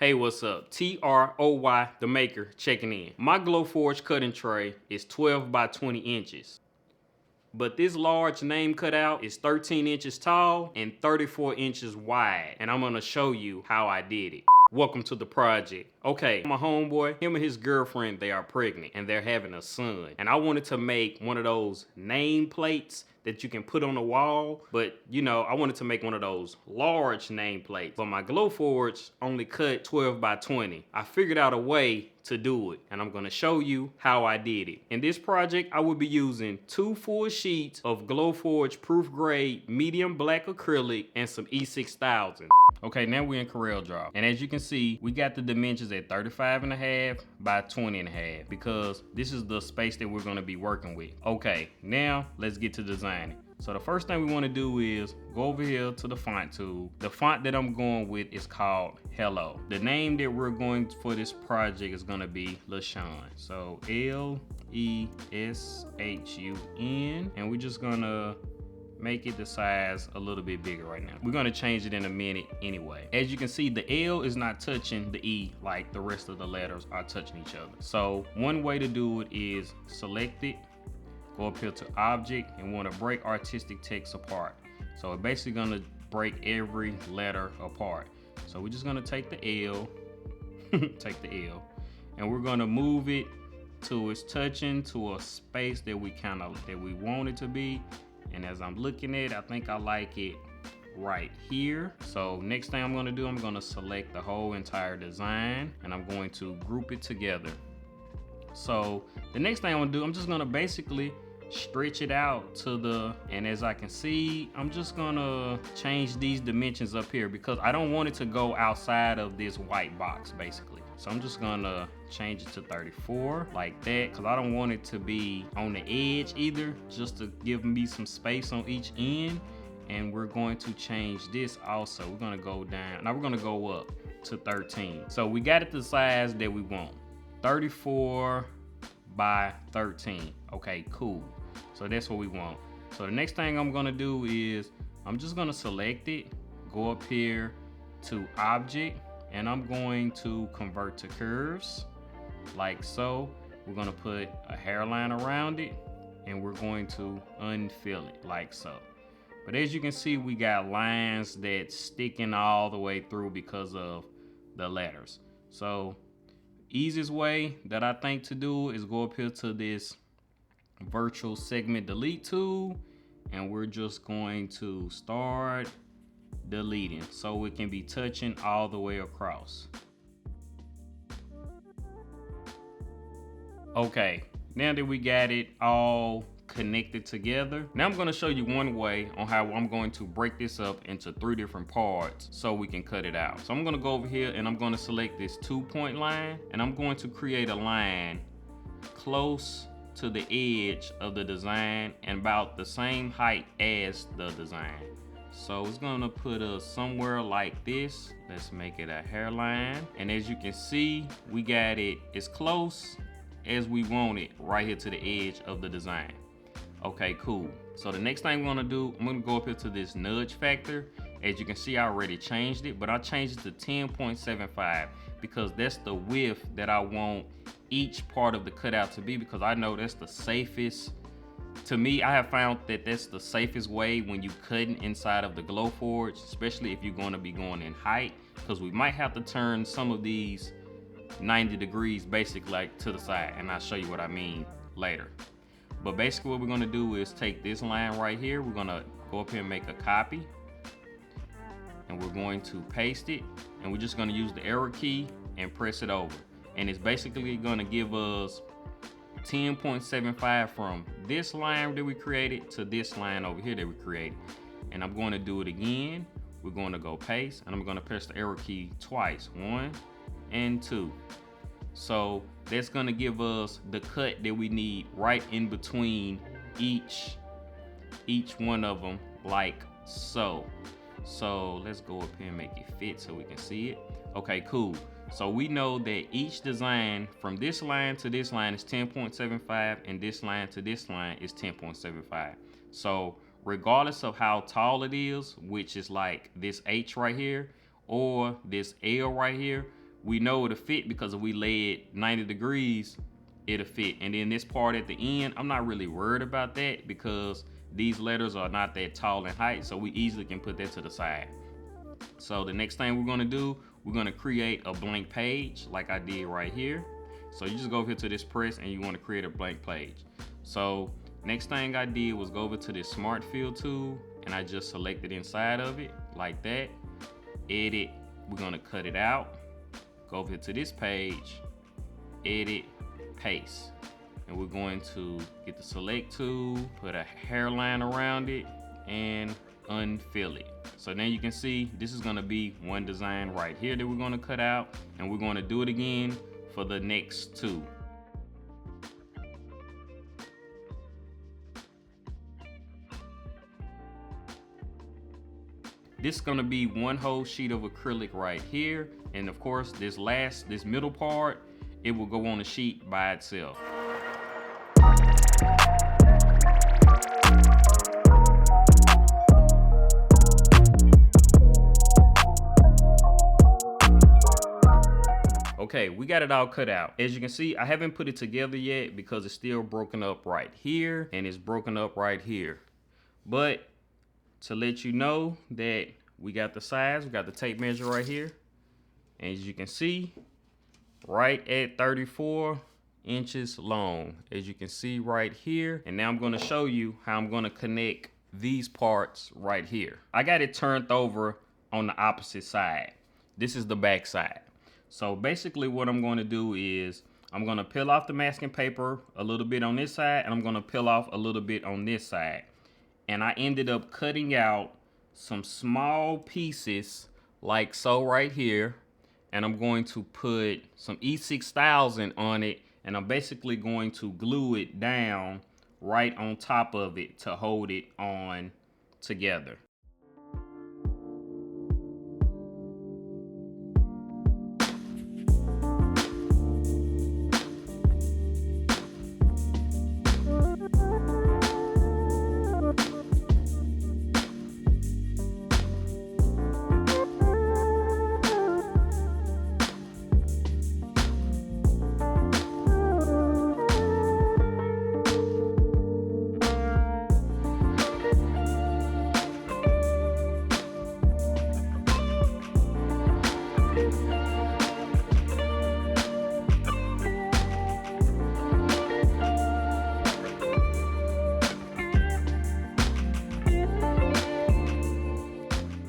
Hey, what's up? TROY, the maker, checking in. My Glowforge cutting tray is 12 by 20 inches. But this large name cutout is 13 inches tall and 34 inches wide. And I'm gonna show you how I did it. Welcome to the project. Okay, my homeboy, him and his girlfriend, they are pregnant and they're having a son. And I wanted to make one of those name plates that you can put on the wall, but you know, I wanted to make one of those large name plates. But my Glowforge only cut 12 by 20. I figured out a way to do it, and I'm gonna show you how I did it. In this project, I will be using 2 full sheets of Glowforge proof grade medium black acrylic and some E6000. Okay, now we're in Coreldraw. And as you can see, we got the dimensions at 35.5 by 20.5 because this is the space that we're gonna be working with. Okay, now let's get to designing. So the first thing we wanna do is go over here to the font tool. The font that I'm going with is called Hello. The name that we're going for this project is gonna be LeShun. So L-E-S-H-U-N, and we're just gonna make it the size a little bit bigger right now. We're gonna change it in a minute anyway. As you can see, the L is not touching the E like the rest of the letters are touching each other. So one way to do it is select it, go up here to object, and wanna break artistic text apart. So it's basically gonna break every letter apart. So we're just gonna take the L, and we're gonna move it to it's touching to a space that we want it to be. And as I'm looking at it, I think I like it right here. So next thing I'm gonna do, I'm gonna select the whole entire design and I'm going to group it together. So the next thing I'm gonna do, I'm just gonna basically stretch it out and as I can see, I'm just gonna change these dimensions up here because I don't want it to go outside of this white box basically. So I'm just gonna change it to 34 like that because I don't want it to be on the edge either, just to give me some space on each end. And we're going to change this also. We're gonna go down, now we're gonna go up to 13. So we got it the size that we want, 34 by 13. Okay, cool. So that's what we want. So the next thing I'm gonna do is I'm just gonna select it, go up here to object, and I'm going to convert to curves like so. We're gonna put a hairline around it and we're going to unfill it like so. But as you can see, we got lines that's sticking all the way through because of the letters. So easiest way that I think to do is go up here to this virtual segment delete tool, and we're just going to start deleting so it can be touching all the way across. Okay, now that we got it all connected together, now I'm going to show you one way on how I'm going to break this up into 3 different parts so we can cut it out. So I'm going to go over here and I'm going to select this 2-point line, and I'm going to create a line close to the edge of the design and about the same height as the design. So it's gonna put us somewhere like this. Let's make it a hairline. And as you can see, we got it as close as we want it right here to the edge of the design. Okay, cool. So the next thing we're gonna do, I'm gonna go up here to this nudge factor. As you can see, I already changed it, but I changed it to 10.75 because that's the width that I want each part of the cutout to be, because I know that's the safest. To me, I have found that that's the safest way when you cutting inside of the Glowforge, especially if you're gonna be going in height, because we might have to turn some of these 90 degrees basically like to the side, and I'll show you what I mean later. But basically what we're gonna do is take this line right here, we're gonna go up here and make a copy, and we're going to paste it, and we're just gonna use the arrow key and press it over. And it's basically gonna give us 10.75 from this line that we created to this line over here that we created. And I'm going to do it again. We're going to go paste, and I'm going to press the arrow key twice, 1 and 2. So that's going to give us the cut that we need right in between each one of them like so. So let's go up here and make it fit so we can see it. Okay, cool. So we know that each design from this line to this line is 10.75 and this line to this line is 10.75. So regardless of how tall it is, which is like this H right here or this L right here, we know it'll fit because if we lay it 90 degrees, it'll fit. And then this part at the end, I'm not really worried about that because these letters are not that tall in height, so we easily can put that to the side. So the next thing we're gonna do, we're gonna create a blank page like I did right here. So you just go over here to this press and you wanna create a blank page. So next thing I did was go over to this smart fill tool and I just selected inside of it like that. Edit, we're gonna cut it out. Go over here to this page, edit, paste. And we're going to get the select tool, put a hairline around it, and unfill it. So now you can see this is gonna be one design right here that we're gonna cut out, and we're gonna do it again for the next two. This is gonna be one whole sheet of acrylic right here. And of course, this middle part, it will go on the sheet by itself. Okay, we got it all cut out. As you can see, I haven't put it together yet because it's still broken up right here and it's broken up right here. But to let you know that we got the size, we got the tape measure right here. And as you can see, right at 34 inches long, as you can see right here. And now I'm gonna show you how I'm gonna connect these parts right here. I got it turned over on the opposite side. This is the back side. So basically what I'm gonna do is I'm gonna peel off the masking paper a little bit on this side and I'm gonna peel off a little bit on this side. And I ended up cutting out some small pieces like so right here. And I'm going to put some E6000 on it and I'm basically going to glue it down right on top of it to hold it on together.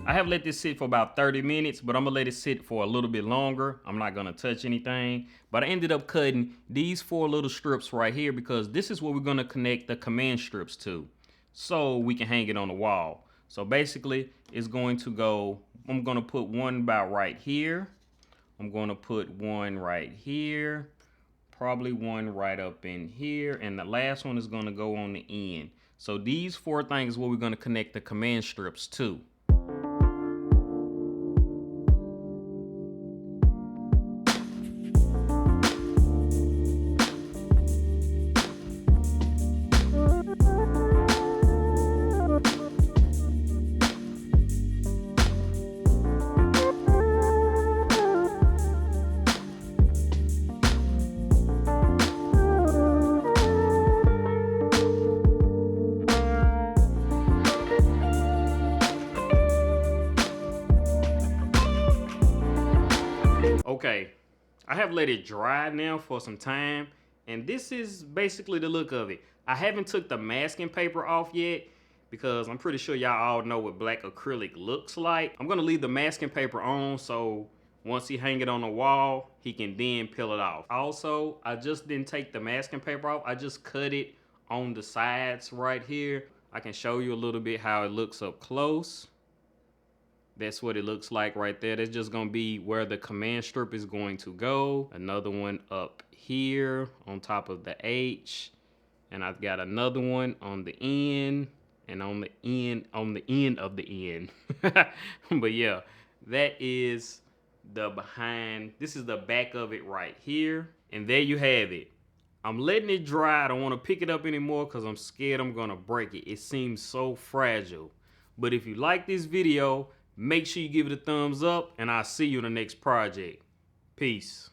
I have let this sit for about 30 minutes, but I'm gonna let it sit for a little bit longer. I'm not gonna touch anything, but I ended up cutting these 4 little strips right here because this is what we're gonna connect the command strips to so we can hang it on the wall. So basically it's going to go, I'm gonna put one about right here. I'm gonna put one right here, probably one right up in here, and the last one is gonna go on the end. So these 4 things is what we're gonna connect the command strips to. Okay, I have let it dry now for some time, and this is basically the look of it. I haven't took the masking paper off yet because I'm pretty sure y'all all know what black acrylic looks like. I'm gonna leave the masking paper on so once he hang it on the wall, he can then peel it off. Also, I just didn't take the masking paper off. I just cut it on the sides right here. I can show you a little bit how it looks up close. That's what it looks like right there. That's just gonna be where the command strip is going to go. Another one up here on top of the H. And I've got another one on the end and on the end of the end. But yeah, that is the behind. This is the back of it right here. And there you have it. I'm letting it dry. I don't want to pick it up anymore because I'm scared I'm gonna break it. It seems so fragile. But if you like this video, make sure you give it a thumbs up and I'll see you in the next project. Peace.